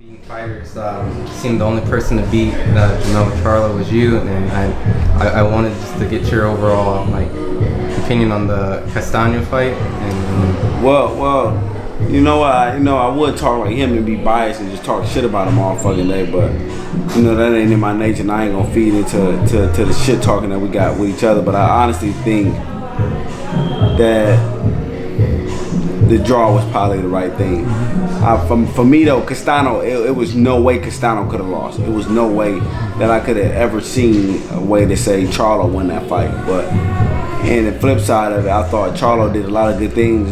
Being fighters, seemed the only person to beat Jermell Charlo was you, and I wanted just to get your overall opinion on the Castano fight. And well, you know what? I would talk like him and be biased and just talk shit about him all fucking day, but that ain't in my nature, and I ain't gonna feed into the shit talking that we got with each other. But I honestly think that the draw was probably the right thing. For me though, Castano, it was no way Castano could have lost. It was no way that I could have ever seen a way to say Charlo won that fight. But and the flip side of it, I thought Charlo did a lot of good things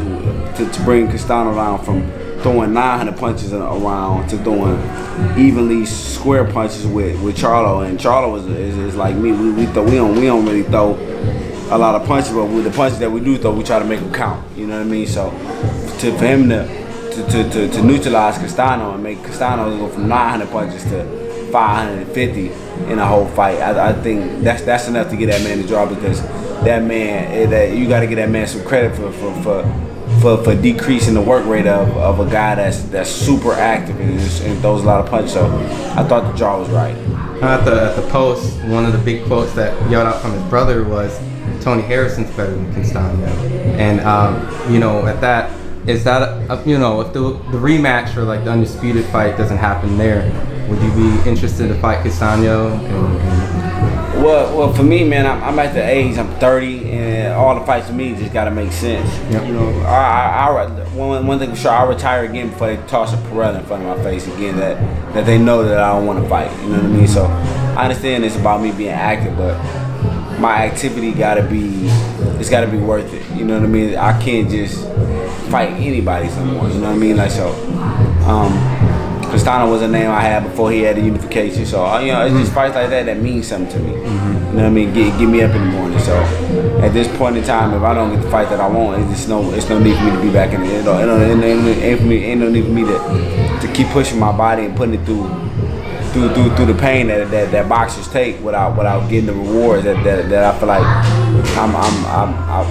to bring Castano down from throwing 900 punches around to throwing evenly square punches with Charlo. And Charlo is like me. We don't really throw a lot of punches, but with the punches that we do throw, we try to make them count. You know what I mean? So for him to neutralize Castano and make Castano go from 900 punches to 550 in a whole fight, I think that's enough to get that man the draw, because that man, you got to give that man some credit for decreasing the work rate of a guy that's super active and throws a lot of punches. So I thought the draw was right. At the post, one of the big quotes that yelled out from his brother was, "Tony Harrison's better than Castano." And at that, is that if the rematch or the undisputed fight doesn't happen there, would you be interested to fight Castano? Well, for me, man, I'm at the age, I'm 30, and all the fights for me just gotta make sense. Yep. One thing for sure, I'll retire again before they toss a Perella in front of my face again. That they know that I don't want to fight. You know what I mean? So I understand it's about me being active, but my activity gotta be worth it. You know what I mean? I can't just fight anybody anymore. You know what I mean? Castano was a name I had before he had the unification. So it's just fights like that mean something to me. You know what I mean? Get me up in the morning. So at this point in time, if I don't get the fight that I want, it's no need for me to be back in it. Ain't no need for me to keep pushing my body and putting it through the pain that boxers take without getting the rewards that I feel like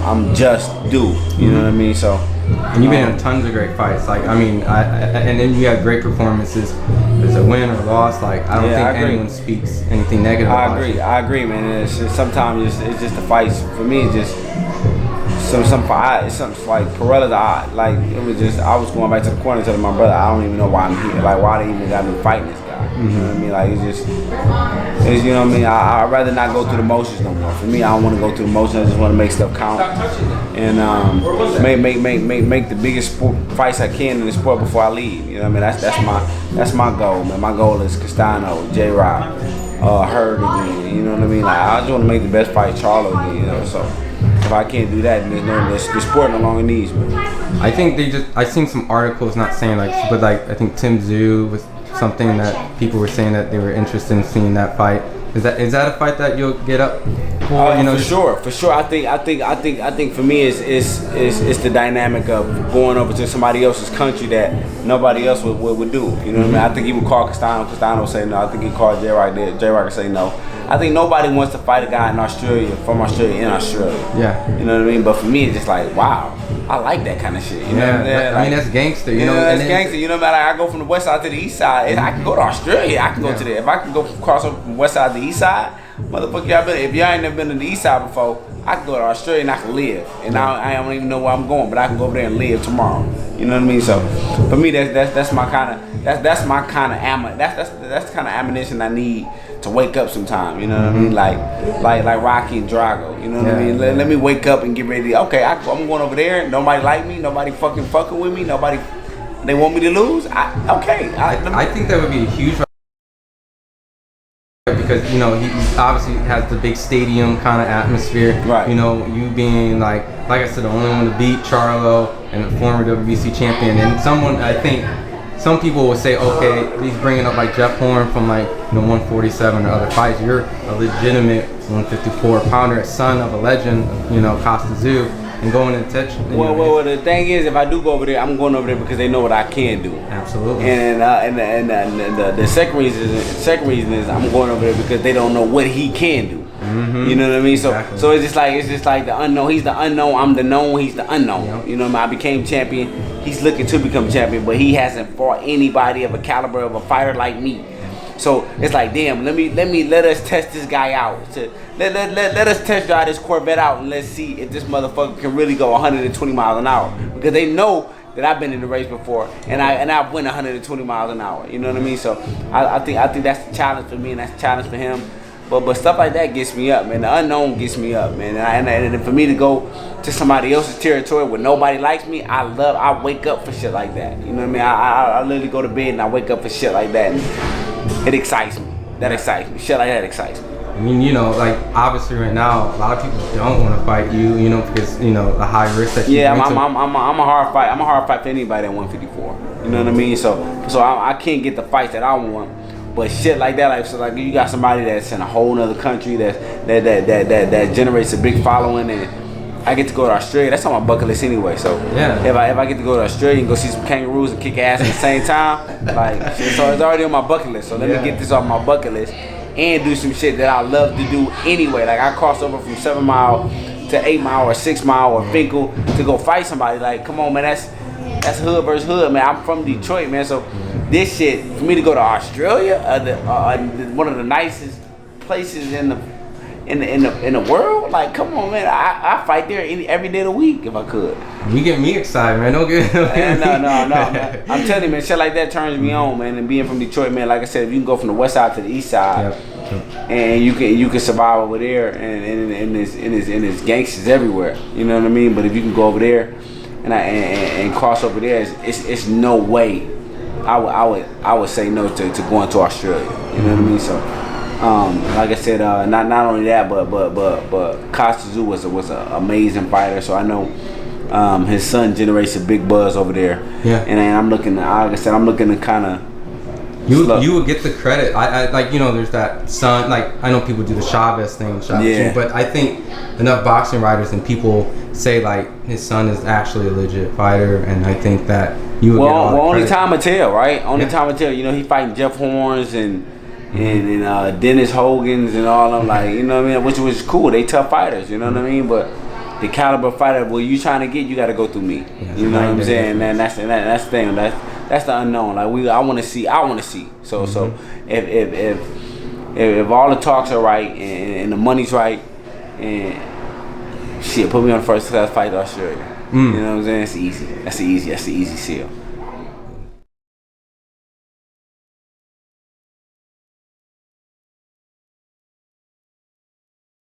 I'm just due. You know what I mean? So. And you've been in tons of great fights. And then you had great performances. There's a win or loss. I don't think anyone speaks anything negative. I agree, man. Sometimes it's just the fights. For me, it's just some fights. Something like Perella's odd. It was just I was going back to the corner telling my brother, I don't even know why I'm here. Why they even got me fighting this guy. You know what I mean? It's you know what I mean? I'd rather not go through the motions no more. For me, I don't want to go through the motions. I just want to make stuff count and make the biggest fights I can in the sport before I leave. You know what I mean? That's my goal, man. My goal is Castano, J-Rock, Hurd again. You know what I mean? I just want to make the best fight Charlo again. So if I can't do that, then the sport no longer needs me. I think I seen some articles not saying but I think Tim Tszyu was something that people were saying that they were interested in seeing that fight. Is that a fight that you'll get up for? For sure. I think for me it's the dynamic of going over to somebody else's country that nobody else would do. You know what I mean? I think he would call Castano would say no. I think he called J-Rock would say no. I think nobody wants to fight a guy from Australia in Australia. Yeah. You know what I mean? But for me, it's just wow, I like that kind of shit. You know what I mean? That's gangster. That's gangster. You know, I go from the west side to the east side. I can go to Australia. I can go to there. If I can go cross over from west side to the east side, motherfucker, if y'all ain't never been to the east side before, I can go to Australia and I can live. And I don't even know where I'm going, but I can go over there and live tomorrow. You know what I mean? So for me, that's my kind of that's the kind of ammunition I need to wake up sometime. You know what I mean? Like Rocky and Drago. You know what I mean? Let me wake up and get ready. Okay, I'm going over there. Nobody like me. Nobody fucking with me. Nobody. They want me to lose. I think that would be a huge. Because he obviously has the big stadium kind of atmosphere. Right. You being like I said, the only one to beat Charlo and the former WBC champion, and I think some people will say, okay, he's bringing up Jeff Horn from 147 or other fights. You're a legitimate 154 pounder, son of a legend, Costa Tszyu, and going in touch. Well, the thing is, if I do go over there, I'm going over there because they know what I can do. Absolutely. And the second reason is I'm going over there because they don't know what he can do. You know what I mean? So exactly. So it's just like the unknown. He's the unknown. I'm the known. He's the unknown. Yep. You know what I mean? I became champion. he's looking to become champion, but he hasn't fought anybody of a caliber of a fighter like me. So it's like, damn, let us test this guy out. Let us test drive this Corvette out and let's see if this motherfucker can really go 120 miles an hour. Because they know that I've been in the race before and I went 120 miles an hour. You know what I mean? So I think that's the challenge for me and that's the challenge for him. But stuff like that gets me up, man. The unknown gets me up, man. And for me to go to somebody else's territory where nobody likes me, I wake up for shit like that. You know what I mean? I literally go to bed and I wake up for shit like that. And it excites me. That excites me. Shit like that excites me. I mean, you know, like obviously right now, a lot of people don't want to fight you, you know, because you know the high risk that you bring. I'm a hard fight. I'm a hard fight for anybody at 154. You know what I mean? So I can't get the fights that I want. But shit like that, like you got somebody that's in a whole nother country that generates a big following, and I get to go to Australia. That's on my bucket list anyway. So yeah, if I get to go to Australia and go see some kangaroos and kick ass at the same time, like shit, so it's already on my bucket list. So let me get this off my bucket list and do some shit that I love to do anyway. Like I crossed over from 7 Mile to 8 Mile or 6 Mile or Finkel to go fight somebody. Like, come on, man, that's hood versus hood, man. I'm from Detroit, man. So this shit, for me to go to Australia, one of the nicest places in the world, like, come on, man, I fight there every day of the week if I could. You get me excited, man. Don't get no, man. I'm telling you, man, shit like that turns me on, man. And being from Detroit, man, like I said, if you can go from the west side to the east side, and you can survive over there, and there's gangsters everywhere. You know what I mean? But if you can go over there and cross over there, it's no way I would say no to going to Australia. You know what I mean? So, like I said, not only that, but Tszyu was an amazing fighter. So I know his son generates a big buzz over there. Yeah. And I'm looking, like I said, I'm looking to kind of. You would get the credit. I like, you know, there's that son. Like, I know people do the Chavez thing, but I think enough boxing writers and people say like his son is actually a legit fighter, and I think that you would get all the credit. Only time will tell, right? Only time will tell. You know, he fighting Jeff Horns and Dennis Hogan's and all them, like, you know what I mean, which was cool. They tough fighters, you know what I mean, but the caliber fighter, well, you trying to get, you got to go through me. You know what I'm saying? And that's the thing. That's the unknown. Like I want to see. So if all the talks are right and the money's right, and shit, put me on the first class fight to Australia. You know what I'm saying? It's easy. That's the easy sell.